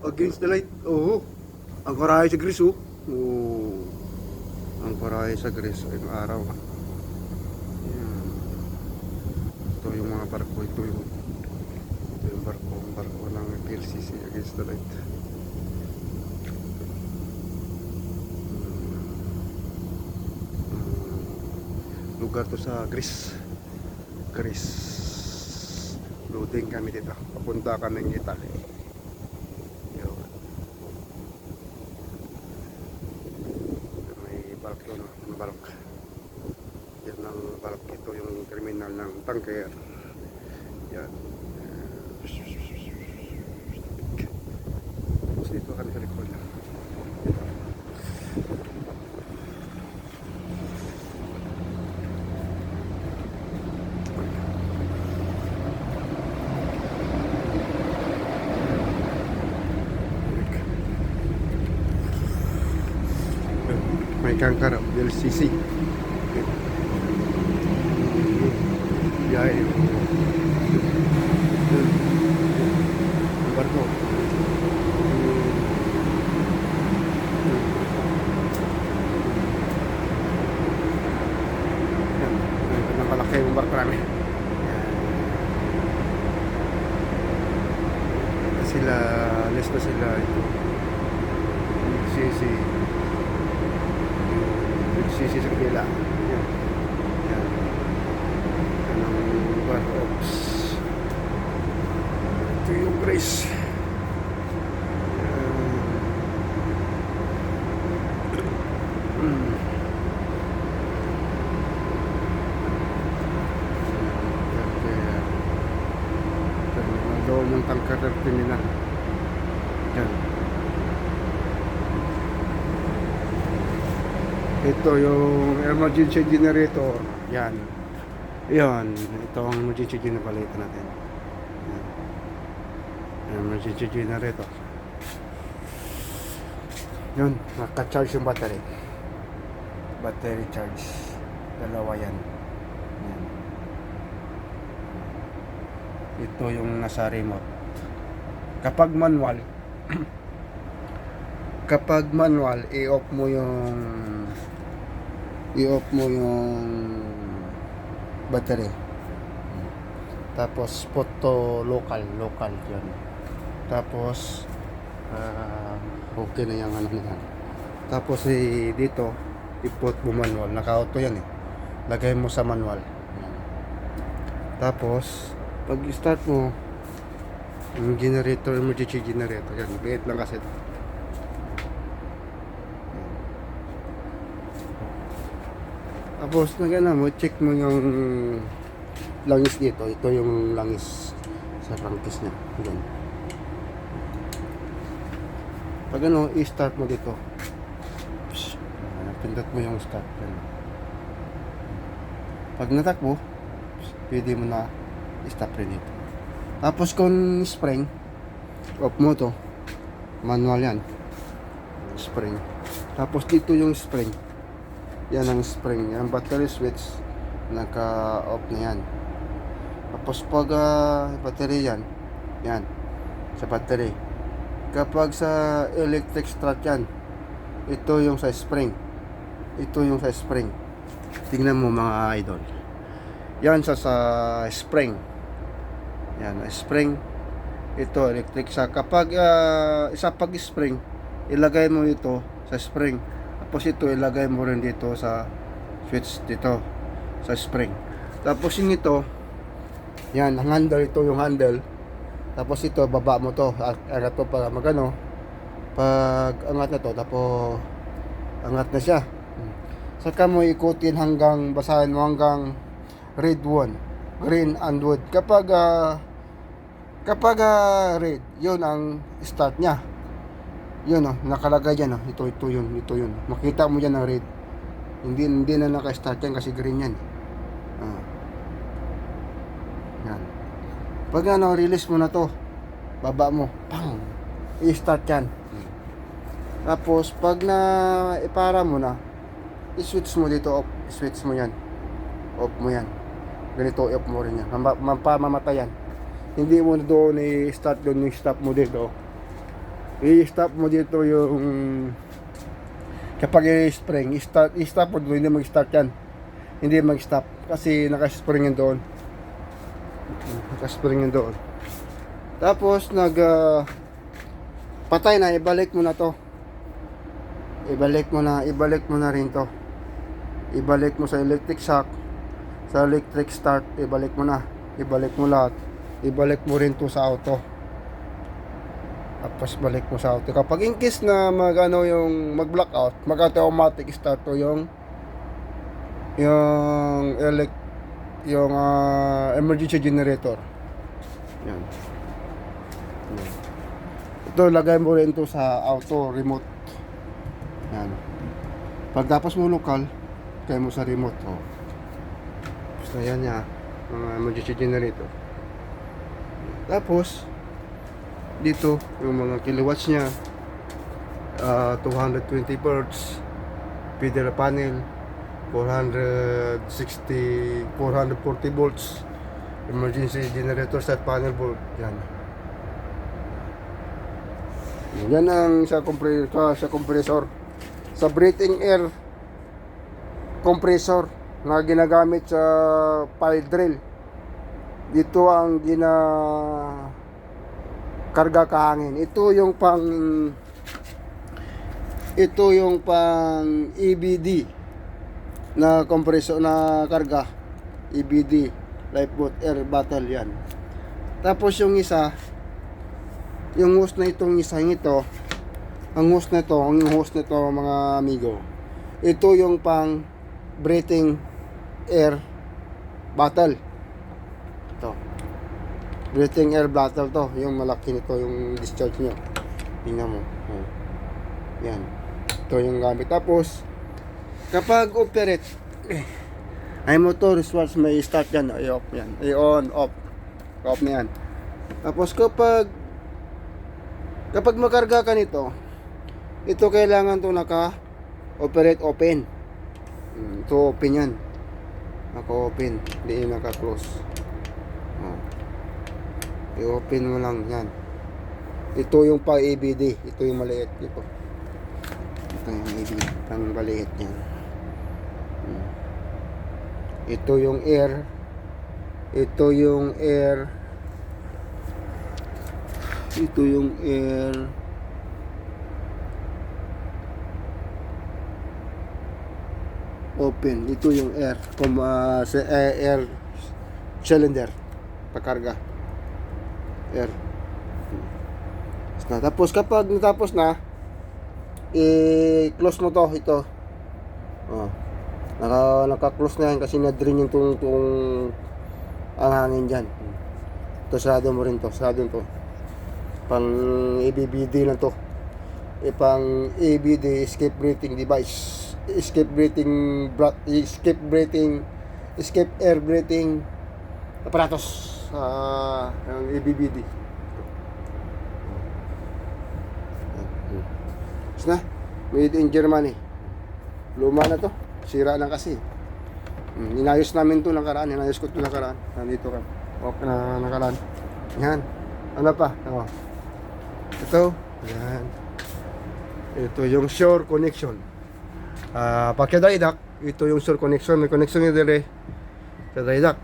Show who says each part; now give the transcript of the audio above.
Speaker 1: Against the light. Oo. Ang karahay sa gris, oh. Oo. Ang karahay sa gris. Yung araw. Yan. Ito yung mga barko. Ito yung barko ng PLCC against the light. Lugar to sa Greece. Loading kami dito. Papunta kami ng Italy. Yun. May balk yun. May balk. Yan ang balk. Ito yung terminal ng tanker. Yan. Tapos dito kami sa likod. May kangkar LCC. Biyahe yung barko. Nakalaki yung barko namin. Sila, alis na sila ito. LCC. Sisi sa kabila. Yan. Yan. Yan ang bar. Oops. Ito yung Grace. Doon yung tangkar nila. Yan. Ito yung emergency generator. Yan. Yan. Ito ang emergency generator. Palitan natin. Yan. Emergency generator. Yun. Naka-charge yung battery. Battery charge. Dalawa yan. Yan. Ito yung nasa remote. Kapag manual, i-off mo yung battery. Tapos put to local yun. Tapos okay na yung ano niyan. Tapos dito i-put mo manual. Naka-auto yan eh. Lagay mo sa manual. Tapos pag start mo yung generator, emergency generator yan. Liit lang kasi. Tapos mo, check mo yung langis dito. Ito yung langis sa prangkis niya. Yan. Pag i-start mo dito. Pindot mo yung start. Yan. Pag natakbo, pwede mo na i-stop rin ito. Tapos kung spring, off mo to. Manual yan. Spring. Tapos dito yung spring. Yan ang spring, yan ang battery switch, naka-off na yan. Tapos pag battery yan sa battery. Kapag sa electric start yan, ito yung sa spring. Tingnan mo mga idol. Yan sa spring. Yan, spring. Ito electric sa kapag isa pag spring, ilagay mo ito sa spring. Tapos ito ilagay mo rin dito sa switch dito sa spring. Tapos yung ito, yan ang handle, ito yung handle. Tapos ito baba mo to, angat to para magano. Pag angat na to, tapos angat na siya. Saka mo ikutin hanggang basahin mo hanggang red 1, green and wood. Kapag red, yun ang start niya. Yun nakalagay dyan ito yun. Makita mo dyan ang red. Hindi na naka-start yan kasi green yan. Yan. Pag release mo na to, baba mo, pang, i-start yan. Tapos pag ipara mo na, i-switch mo dito off. I-switch mo yan. Off mo yan. Ganito off mo rin yan. Mamamatay yan. Hindi mo doon i-start doon yung stop mo dito. I-stop mo dito yung kapag i-spring, i-stop mo doon, hindi mag-start yan. Hindi mag-stop kasi naka-spring yan doon. Naka-spring yan doon. Tapos patay na, ibalik mo na to. Ibalik mo na rin to. Ibalik mo sa electric shock, sa electric start, ibalik mo na. Ibalik mo lahat. Ibalik mo rin to sa auto. Tapos balik mo sa auto. Kapag in case na yung mag-blackout, mag-automatic start to yung emergency generator. Yan. Ito, lagay mo rin to sa auto remote. Yan. Pagtapos mo local, kaya mo sa remote. Oh. Basta yan ya, mga emergency generator. Tapos, dito, yung mga kilowatts niya, 220 volts, feeder panel, 440 volts, emergency generator set panel board. Yan. Yan ang sa compressor. Sa breathing air compressor na ginagamit sa pile drill. Dito ang karga kahangin. Ito yung pang EBD na compressor na karga. EBD, lifeboat air bottle yan. Tapos yung isa, yung hose na itong isa, ang hose nito mga amigo, ito yung pang breathing air bottle. Ito, breathing air bottle to, yung malaki nito, yung discharge nyo. Tingnan mo. Yan, ito yung gamit. Tapos kapag operate, ay motor switch, may start yan, i-off yan, i-on, off na yan. Tapos kapag makarga ka nito, ito kailangan to naka-operate open. Ito open yan. Naka-open, hindi naka-close. I-open mo lang yan. Ito yung pa-ABD. Ito yung maliit. Ito yung ABD. Pang maliit yan. Ito yung air. Ito yung air. Ito yung air. Open. Ito yung air. Air cylinder. Pakarga. Air. Tapos kapag natapos na, i-close mo to. Ito. Naka-close na yan kasi na-drain yung ang hangin dyan. Ito, sarado mo rin to. Sarado to. Pang ABD na to. Pang ABD, escape breathing device. Escape air breathing aparatos sa ABD. Na, made in Germany. Luma na to. Sira na kasi. Inayos namin to nakaraan. Inayos ko to nakaraan. Nandito ka. Okay na nakaraan. Yan. Ano pa? Ito. Yan. Ito yung shore connection. Pagka dry dock, ito yung shore connection. May connection nyo dire sa dry dock.